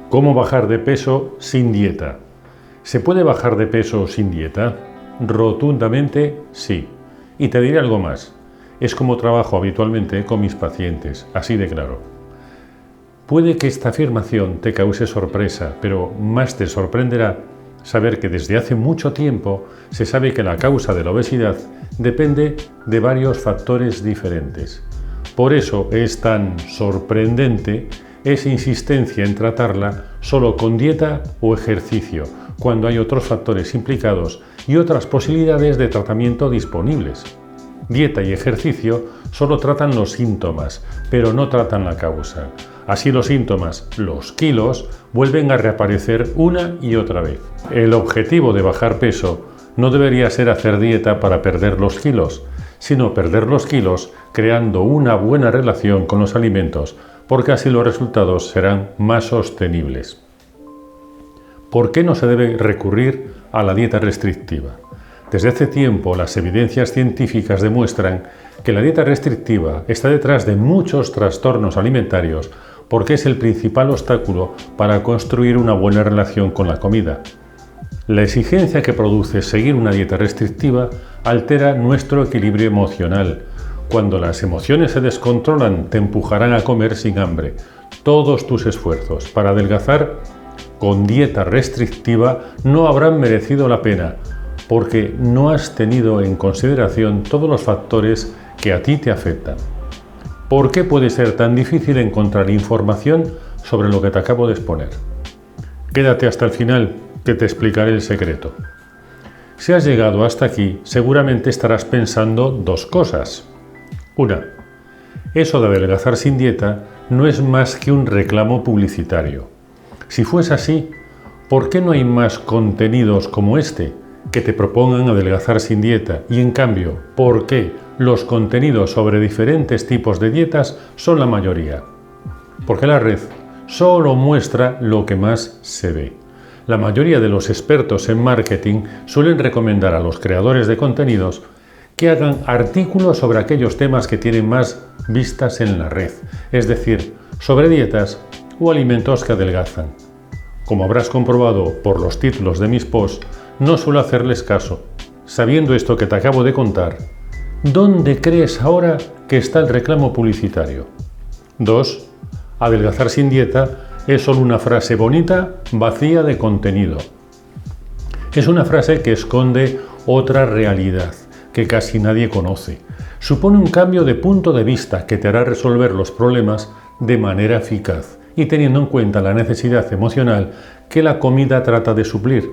¿Cómo bajar de peso sin dieta? ¿Se puede bajar de peso sin dieta? Rotundamente sí. Y te diré algo más. Es como trabajo habitualmente con mis pacientes, así de claro. Puede que esta afirmación te cause sorpresa, pero más te sorprenderá saber que desde hace mucho tiempo se sabe que la causa de la obesidad depende de varios factores diferentes. Por eso es tan sorprendente esa insistencia en tratarla solo con dieta o ejercicio, cuando hay otros factores implicados y otras posibilidades de tratamiento disponibles. Dieta y ejercicio solo tratan los síntomas, pero no tratan la causa. Así los síntomas, los kilos, vuelven a reaparecer una y otra vez. El objetivo de bajar peso no debería ser hacer dieta para perder los kilos, sino perder los kilos creando una buena relación con los alimentos, porque así los resultados serán más sostenibles. ¿Por qué no se debe recurrir a la dieta restrictiva? Desde hace tiempo las evidencias científicas demuestran que la dieta restrictiva está detrás de muchos trastornos alimentarios porque es el principal obstáculo para construir una buena relación con la comida. La exigencia que produce seguir una dieta restrictiva altera nuestro equilibrio emocional. Cuando las emociones se descontrolan, te empujarán a comer sin hambre. Todos tus esfuerzos para adelgazar con dieta restrictiva no habrán merecido la pena, porque no has tenido en consideración todos los factores que a ti te afectan. ¿Por qué puede ser tan difícil encontrar información sobre lo que te acabo de exponer? Quédate hasta el final, que te explicaré el secreto. Si has llegado hasta aquí, seguramente estarás pensando dos cosas. Una, eso de adelgazar sin dieta no es más que un reclamo publicitario. Si fuese así, ¿por qué no hay más contenidos como este que te propongan adelgazar sin dieta? Y en cambio, ¿por qué los contenidos sobre diferentes tipos de dietas son la mayoría? Porque la red solo muestra lo que más se ve. La mayoría de los expertos en marketing suelen recomendar a los creadores de contenidos que hagan artículos sobre aquellos temas que tienen más vistas en la red, es decir, sobre dietas o alimentos que adelgazan. Como habrás comprobado por los títulos de mis posts, no suelo hacerles caso. Sabiendo esto que te acabo de contar, ¿dónde crees ahora que está el reclamo publicitario? 2. Adelgazar sin dieta es solo una frase bonita, vacía de contenido. Es una frase que esconde otra realidad que casi nadie conoce. Supone un cambio de punto de vista que te hará resolver los problemas de manera eficaz y teniendo en cuenta la necesidad emocional que la comida trata de suplir.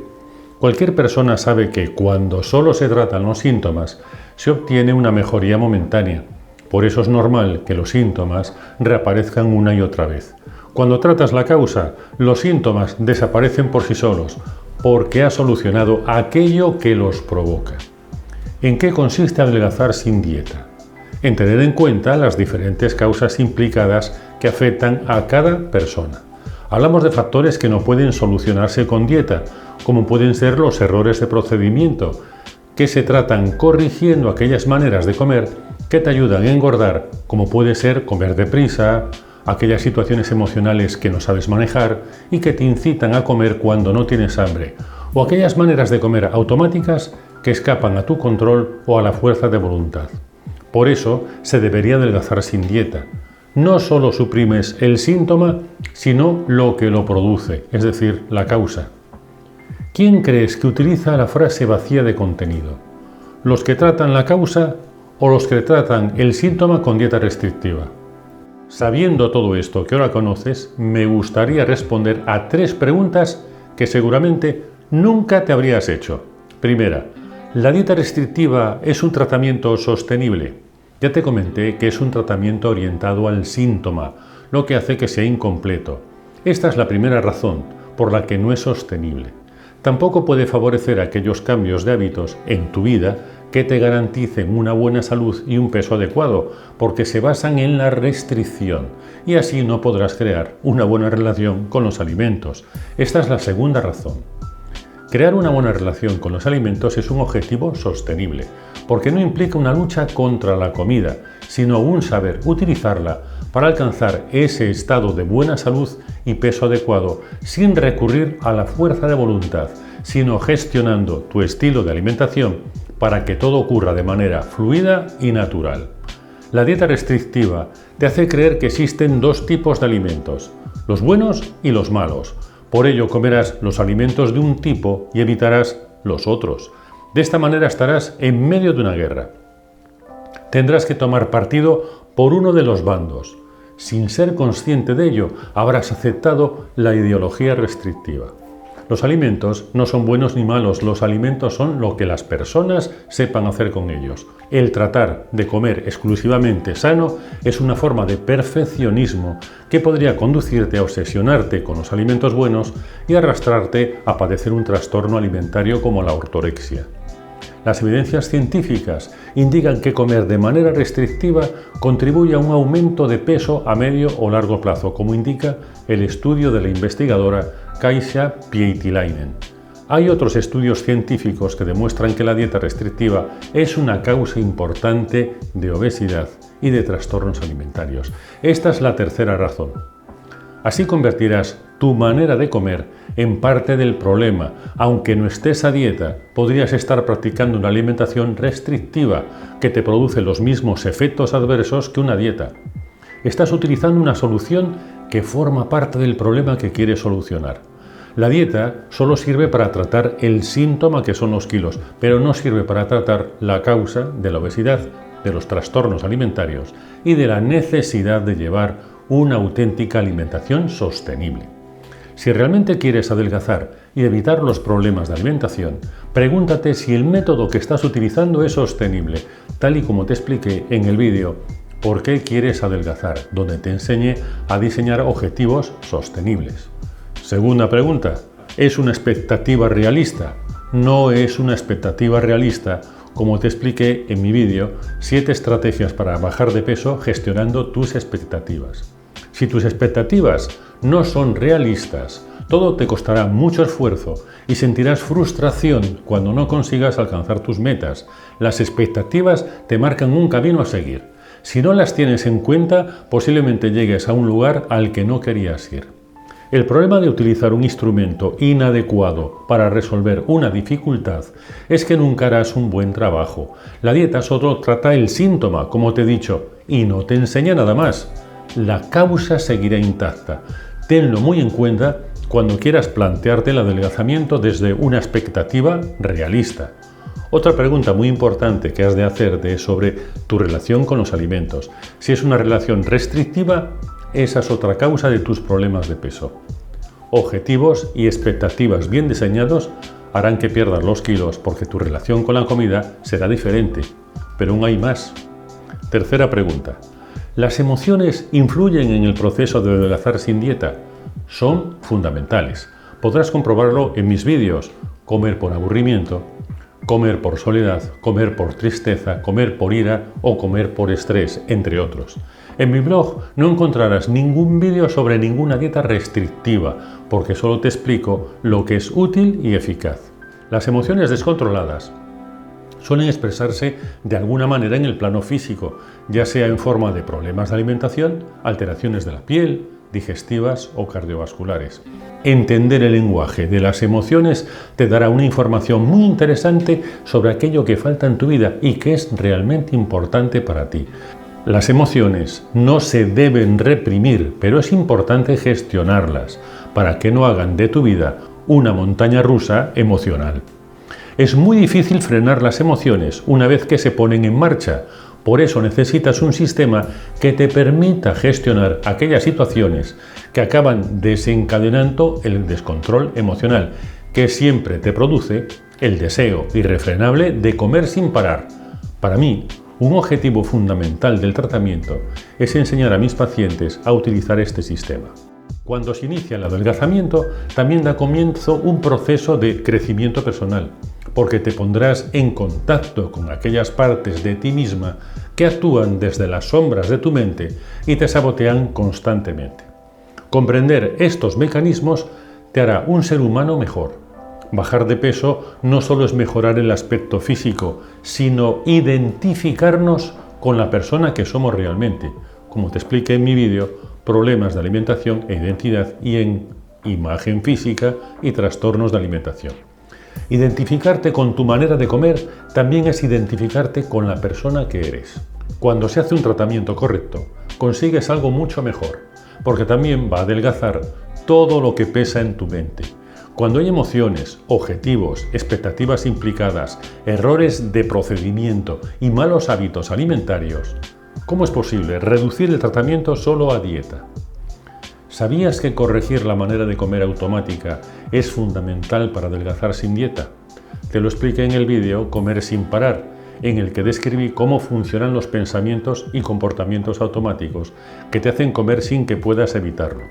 Cualquier persona sabe que cuando solo se tratan los síntomas, se obtiene una mejoría momentánea. Por eso es normal que los síntomas reaparezcan una y otra vez. Cuando tratas la causa, los síntomas desaparecen por sí solos, porque has solucionado aquello que los provoca. ¿En qué consiste adelgazar sin dieta? En tener en cuenta las diferentes causas implicadas que afectan a cada persona. Hablamos de factores que no pueden solucionarse con dieta, como pueden ser los errores de procedimiento, que se tratan corrigiendo aquellas maneras de comer que te ayudan a engordar, como puede ser comer deprisa, aquellas situaciones emocionales que no sabes manejar y que te incitan a comer cuando no tienes hambre, o aquellas maneras de comer automáticas que escapan a tu control o a la fuerza de voluntad. Por eso se debería adelgazar sin dieta. No solo suprimes el síntoma, sino lo que lo produce, es decir, la causa. ¿Quién crees que utiliza la frase vacía de contenido? ¿Los que tratan la causa o los que tratan el síntoma con dieta restrictiva? Sabiendo todo esto que ahora conoces, me gustaría responder a 3 preguntas que seguramente nunca te habrías hecho. Primera, ¿la dieta restrictiva es un tratamiento sostenible? Ya te comenté que es un tratamiento orientado al síntoma, lo que hace que sea incompleto. Esta es la primera razón por la que no es sostenible. Tampoco puede favorecer aquellos cambios de hábitos en tu vida que te garanticen una buena salud y un peso adecuado, porque se basan en la restricción y así no podrás crear una buena relación con los alimentos. Esta es la segunda razón. Crear una buena relación con los alimentos es un objetivo sostenible, porque no implica una lucha contra la comida, sino un saber utilizarla para alcanzar ese estado de buena salud y peso adecuado sin recurrir a la fuerza de voluntad, sino gestionando tu estilo de alimentación para que todo ocurra de manera fluida y natural. La dieta restrictiva te hace creer que existen dos tipos de alimentos, los buenos y los malos. Por ello comerás los alimentos de un tipo y evitarás los otros. De esta manera estarás en medio de una guerra. Tendrás que tomar partido por uno de los bandos. Sin ser consciente de ello, habrás aceptado la ideología restrictiva. Los alimentos no son buenos ni malos, los alimentos son lo que las personas sepan hacer con ellos. El tratar de comer exclusivamente sano es una forma de perfeccionismo que podría conducirte a obsesionarte con los alimentos buenos y arrastrarte a padecer un trastorno alimentario como la ortorexia. Las evidencias científicas indican que comer de manera restrictiva contribuye a un aumento de peso a medio o largo plazo, como indica el estudio de la investigadora Kaisa Pietiläinen. Hay otros estudios científicos que demuestran que la dieta restrictiva es una causa importante de obesidad y de trastornos alimentarios. Esta es la tercera razón. Así convertirás tu manera de comer en parte del problema. Aunque no estés a dieta, podrías estar practicando una alimentación restrictiva que te produce los mismos efectos adversos que una dieta. Estás utilizando una solución que forma parte del problema que quieres solucionar. La dieta solo sirve para tratar el síntoma que son los kilos, pero no sirve para tratar la causa de la obesidad, de los trastornos alimentarios y de la necesidad de llevar una auténtica alimentación sostenible. Si realmente quieres adelgazar y evitar los problemas de alimentación, pregúntate si el método que estás utilizando es sostenible, tal y como te expliqué en el vídeo ¿Por qué quieres adelgazar?, donde te enseñé a diseñar objetivos sostenibles. Segunda pregunta, ¿es una expectativa realista? No es una expectativa realista, como te expliqué en mi vídeo, 7 estrategias para bajar de peso gestionando tus expectativas. Si tus expectativas no son realistas, todo te costará mucho esfuerzo y sentirás frustración cuando no consigas alcanzar tus metas. Las expectativas te marcan un camino a seguir. Si no las tienes en cuenta, posiblemente llegues a un lugar al que no querías ir. El problema de utilizar un instrumento inadecuado para resolver una dificultad es que nunca harás un buen trabajo. La dieta solo trata el síntoma, como te he dicho, y no te enseña nada más. La causa seguirá intacta. Tenlo muy en cuenta cuando quieras plantearte el adelgazamiento desde una expectativa realista. Otra pregunta muy importante que has de hacerte es sobre tu relación con los alimentos. Si es una relación restrictiva, esa es otra causa de tus problemas de peso. Objetivos y expectativas bien diseñados harán que pierdas los kilos porque tu relación con la comida será diferente. Pero aún hay más. Tercera pregunta. ¿Las emociones influyen en el proceso de adelgazar sin dieta? Son fundamentales. Podrás comprobarlo en mis vídeos. Comer por aburrimiento, comer por soledad, comer por tristeza, comer por ira o comer por estrés, entre otros. En mi blog no encontrarás ningún vídeo sobre ninguna dieta restrictiva, porque solo te explico lo que es útil y eficaz. Las emociones descontroladas suelen expresarse de alguna manera en el plano físico, ya sea en forma de problemas de alimentación, alteraciones de la piel, digestivas o cardiovasculares. Entender el lenguaje de las emociones te dará una información muy interesante sobre aquello que falta en tu vida y que es realmente importante para ti. Las emociones no se deben reprimir, pero es importante gestionarlas para que no hagan de tu vida una montaña rusa emocional. Es muy difícil frenar las emociones una vez que se ponen en marcha. Por eso necesitas un sistema que te permita gestionar aquellas situaciones que acaban desencadenando el descontrol emocional, que siempre te produce el deseo irrefrenable de comer sin parar. Para mí, un objetivo fundamental del tratamiento es enseñar a mis pacientes a utilizar este sistema. Cuando se inicia el adelgazamiento, también da comienzo un proceso de crecimiento personal, porque te pondrás en contacto con aquellas partes de ti misma que actúan desde las sombras de tu mente y te sabotean constantemente. Comprender estos mecanismos te hará un ser humano mejor. Bajar de peso no solo es mejorar el aspecto físico, sino identificarnos con la persona que somos realmente, como te expliqué en mi vídeo, problemas de alimentación e identidad y en imagen física y trastornos de alimentación. Identificarte con tu manera de comer también es identificarte con la persona que eres. Cuando se hace un tratamiento correcto, consigues algo mucho mejor, porque también va a adelgazar todo lo que pesa en tu mente. Cuando hay emociones, objetivos, expectativas implicadas, errores de procedimiento y malos hábitos alimentarios, ¿cómo es posible reducir el tratamiento solo a dieta? ¿Sabías que corregir la manera de comer automática es fundamental para adelgazar sin dieta? Te lo expliqué en el vídeo Comer sin parar, en el que describí cómo funcionan los pensamientos y comportamientos automáticos que te hacen comer sin que puedas evitarlo.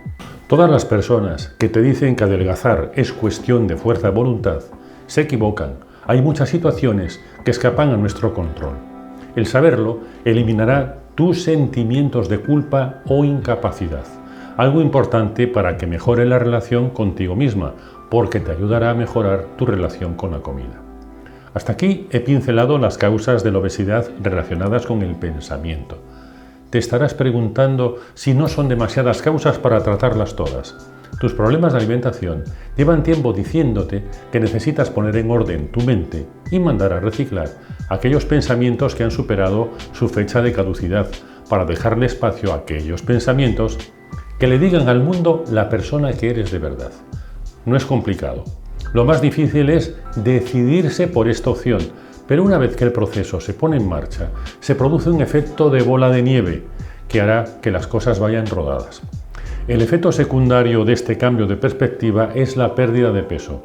Todas las personas que te dicen que adelgazar es cuestión de fuerza de voluntad se equivocan. Hay muchas situaciones que escapan a nuestro control. El saberlo eliminará tus sentimientos de culpa o incapacidad. Algo importante para que mejore la relación contigo misma, porque te ayudará a mejorar tu relación con la comida. Hasta aquí he pincelado las causas de la obesidad relacionadas con el pensamiento. Te estarás preguntando si no son demasiadas causas para tratarlas todas. Tus problemas de alimentación llevan tiempo diciéndote que necesitas poner en orden tu mente y mandar a reciclar aquellos pensamientos que han superado su fecha de caducidad para dejarle espacio a aquellos pensamientos que le digan al mundo la persona que eres de verdad. No es complicado. Lo más difícil es decidirse por esta opción, pero una vez que el proceso se pone en marcha, se produce un efecto de bola de nieve que hará que las cosas vayan rodadas. El efecto secundario de este cambio de perspectiva es la pérdida de peso.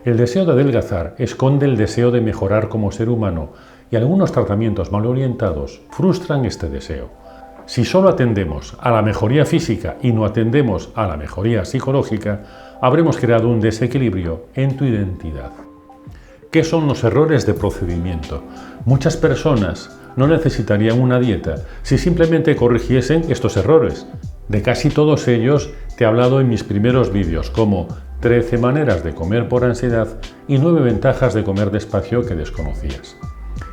El deseo de adelgazar esconde el deseo de mejorar como ser humano y algunos tratamientos mal orientados frustran este deseo. Si solo atendemos a la mejoría física y no atendemos a la mejoría psicológica, habremos creado un desequilibrio en tu identidad. ¿Qué son los errores de procedimiento? Muchas personas no necesitarían una dieta si simplemente corrigiesen estos errores. De casi todos ellos te he hablado en mis primeros vídeos, como 13 maneras de comer por ansiedad y 9 ventajas de comer despacio que desconocías.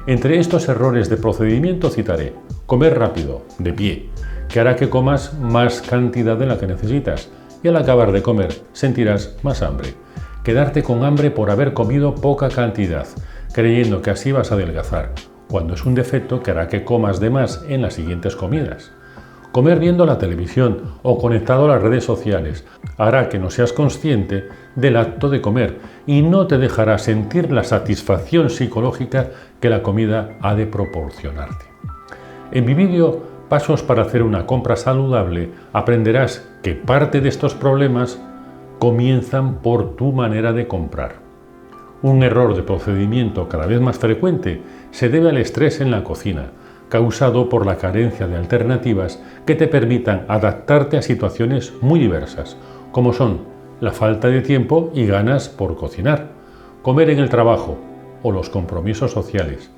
Entre estos errores de procedimiento citaré: comer rápido, de pie, que hará que comas más cantidad de la que necesitas y al acabar de comer sentirás más hambre. Quedarte con hambre por haber comido poca cantidad, creyendo que así vas a adelgazar, cuando es un defecto que hará que comas de más en las siguientes comidas. Comer viendo la televisión o conectado a las redes sociales hará que no seas consciente del acto de comer y no te dejará sentir la satisfacción psicológica que la comida ha de proporcionarte. En mi vídeo Pasos para hacer una compra saludable aprenderás que parte de estos problemas comienzan por tu manera de comprar. Un error de procedimiento cada vez más frecuente se debe al estrés en la cocina, causado por la carencia de alternativas que te permitan adaptarte a situaciones muy diversas, como son la falta de tiempo y ganas por cocinar, comer en el trabajo o los compromisos sociales.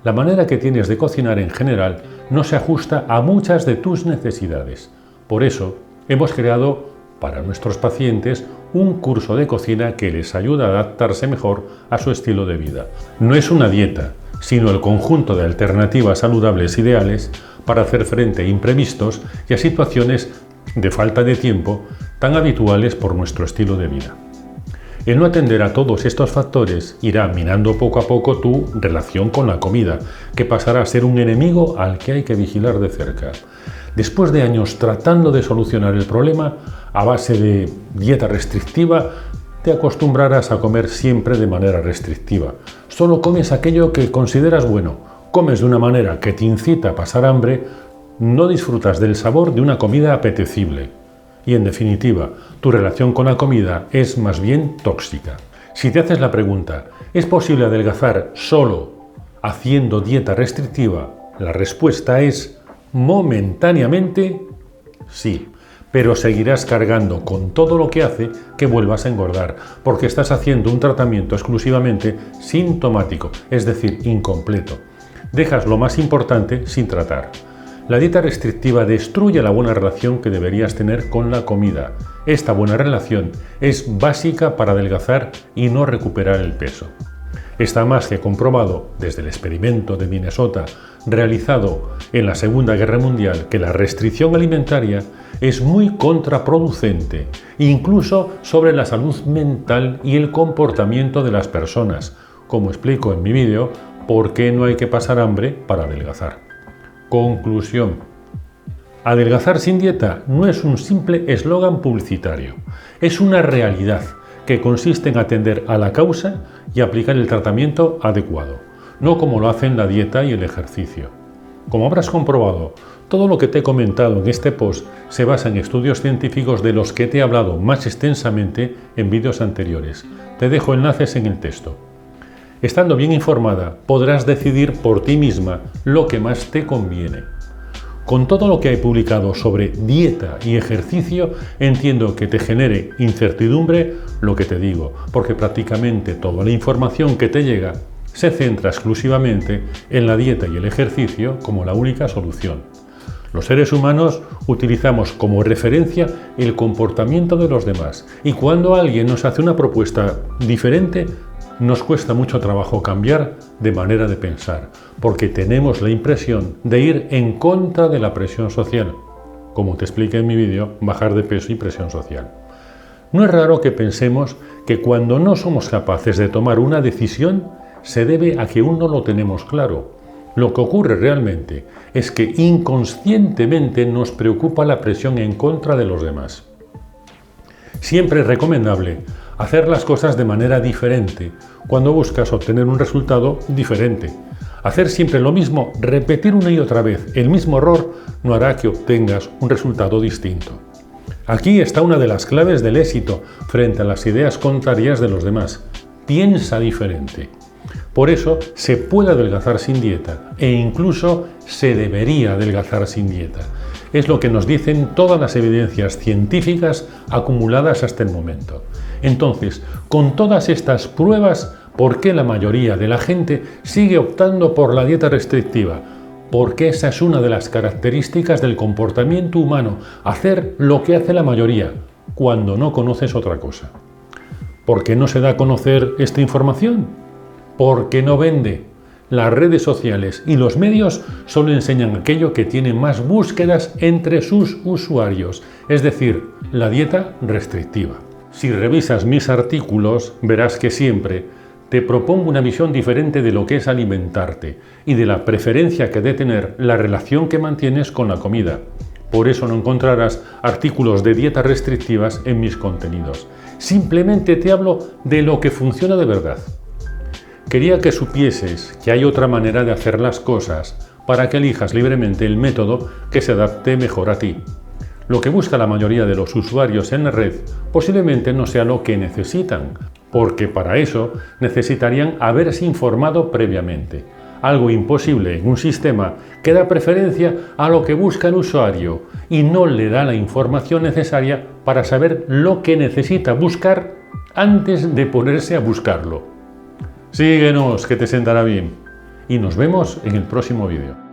La manera que tienes de cocinar en general no se ajusta a muchas de tus necesidades. Por eso, hemos creado para nuestros pacientes un curso de cocina que les ayuda a adaptarse mejor a su estilo de vida. No es una dieta, sino el conjunto de alternativas saludables ideales para hacer frente a imprevistos y a situaciones de falta de tiempo tan habituales por nuestro estilo de vida. El no atender a todos estos factores irá minando poco a poco tu relación con la comida, que pasará a ser un enemigo al que hay que vigilar de cerca. Después de años tratando de solucionar el problema, a base de dieta restrictiva, te acostumbrarás a comer siempre de manera restrictiva. Solo comes aquello que consideras bueno, comes de una manera que te incita a pasar hambre, no disfrutas del sabor de una comida apetecible. Y en definitiva, tu relación con la comida es más bien tóxica. Si te haces la pregunta, ¿es posible adelgazar solo haciendo dieta restrictiva? La respuesta es momentáneamente sí, pero seguirás cargando con todo lo que hace que vuelvas a engordar, porque estás haciendo un tratamiento exclusivamente sintomático, es decir, incompleto. Dejas lo más importante sin tratar. La dieta restrictiva destruye la buena relación que deberías tener con la comida. Esta buena relación es básica para adelgazar y no recuperar el peso. Está más que comprobado desde el experimento de Minnesota realizado en la Segunda Guerra Mundial que la restricción alimentaria es muy contraproducente, incluso sobre la salud mental y el comportamiento de las personas, como explico en mi vídeo, ¿por qué no hay que pasar hambre para adelgazar? Conclusión. Adelgazar sin dieta no es un simple eslogan publicitario, es una realidad que consiste en atender a la causa y aplicar el tratamiento adecuado, no como lo hacen la dieta y el ejercicio. Como habrás comprobado, todo lo que te he comentado en este post se basa en estudios científicos de los que te he hablado más extensamente en vídeos anteriores. Te dejo enlaces en el texto. Estando bien informada, podrás decidir por ti misma lo que más te conviene. Con todo lo que he publicado sobre dieta y ejercicio, entiendo que te genere incertidumbre lo que te digo, porque prácticamente toda la información que te llega se centra exclusivamente en la dieta y el ejercicio como la única solución. Los seres humanos utilizamos como referencia el comportamiento de los demás, y cuando alguien nos hace una propuesta diferente, nos cuesta mucho trabajo cambiar de manera de pensar, porque tenemos la impresión de ir en contra de la presión social, como te expliqué en mi vídeo, bajar de peso y presión social. No es raro que pensemos que cuando no somos capaces de tomar una decisión, se debe a que aún no lo tenemos claro. Lo que ocurre realmente es que inconscientemente nos preocupa la presión en contra de los demás. Siempre es recomendable hacer las cosas de manera diferente cuando buscas obtener un resultado diferente. Hacer siempre lo mismo, repetir una y otra vez el mismo error, no hará que obtengas un resultado distinto. Aquí está una de las claves del éxito frente a las ideas contrarias de los demás. Piensa diferente. Por eso se puede adelgazar sin dieta e incluso se debería adelgazar sin dieta. Es lo que nos dicen todas las evidencias científicas acumuladas hasta el momento. Entonces, con todas estas pruebas, ¿por qué la mayoría de la gente sigue optando por la dieta restrictiva? Porque esa es una de las características del comportamiento humano, hacer lo que hace la mayoría, cuando no conoces otra cosa. ¿Por qué no se da a conocer esta información? Porque no vende. Las redes sociales y los medios solo enseñan aquello que tiene más búsquedas entre sus usuarios, es decir, la dieta restrictiva. Si revisas mis artículos, verás que siempre te propongo una visión diferente de lo que es alimentarte y de la preferencia que debe tener la relación que mantienes con la comida. Por eso no encontrarás artículos de dietas restrictivas en mis contenidos. Simplemente te hablo de lo que funciona de verdad. Quería que supieses que hay otra manera de hacer las cosas para que elijas libremente el método que se adapte mejor a ti. Lo que busca la mayoría de los usuarios en la red posiblemente no sea lo que necesitan, porque para eso necesitarían haberse informado previamente. Algo imposible en un sistema que da preferencia a lo que busca el usuario y no le da la información necesaria para saber lo que necesita buscar antes de ponerse a buscarlo. Síguenos, que te sentará bien. Y nos vemos en el próximo vídeo.